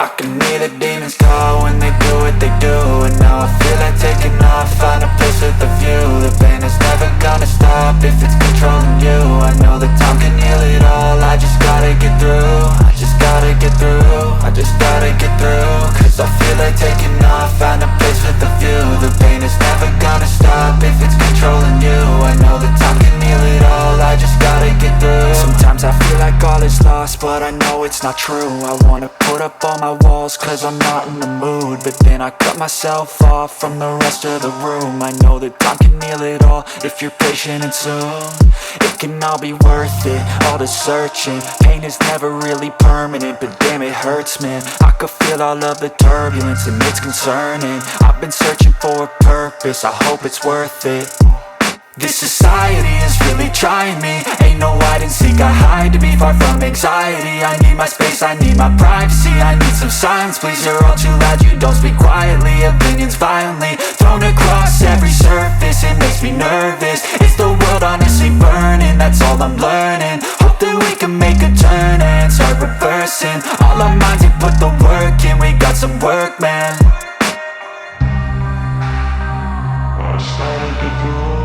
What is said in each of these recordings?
I can hear the demons call when they do what they do. And now I feel like taking off, find a place with a view. The pain is never gonna stop if it's controlling you. I know that time can heal it all, I just gotta get through. I just gotta get through, I just gotta get through. Cause I feel like taking off, find a place with a view. The pain is never gonna stop if it's controlling you. I know that time can heal it all, I just gotta get through. Sometimes I feel like all is lost, but I know it's not true. I wanna put up all my walls cause I'm not in the mood, but then I cut myself off from the rest of the room. I know that time can heal it all if you're patient and soon it can all be worth it, all the searching. Pain is never really permanent, but damn it hurts, man. I could feel all of the turbulence and it's concerning. I've been searching for a purpose, I hope it's worth it. This society is really trying me. Ain't no hide and seek, I hide to be far from anxiety. I need my space, I need my privacy. I need some silence, please, you're all too loud. You don't speak quietly, opinions violently thrown across every surface. It makes me nervous, it's the world honestly burning. That's all I'm learning, hope that we can make a turn and start reversing. All our minds and put the work in, we got some work, man. I just gotta get through.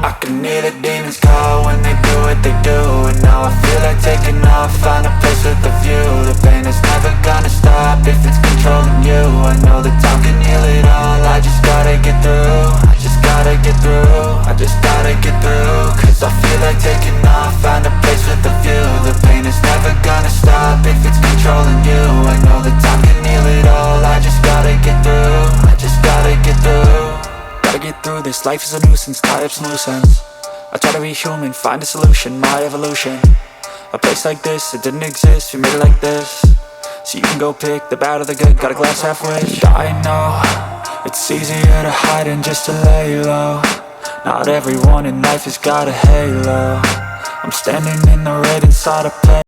I can hear the demons call when they do what they do. And now I feel like taking off, find a place with a view. The pain is never gonna stop if it's controlling you. I know that time can heal it all, I just gotta get through. I just gotta get through, I just gotta get through. Cause I feel like taking off, find a place with a view. The pain is never gonna stop if it's controlling you. I know that time can heal it all, I just gotta get through. I just gotta get through. Gotta get through this, life is a nuisance, tie up some loose ends. I try to be human, find a solution, my evolution. A place like this, it didn't exist, we made it like this. So you can go pick the bad or the good, got a glass halfway. I know, it's easier to hide than just to lay low. Not everyone in life has got a halo. I'm standing in the red inside a plane.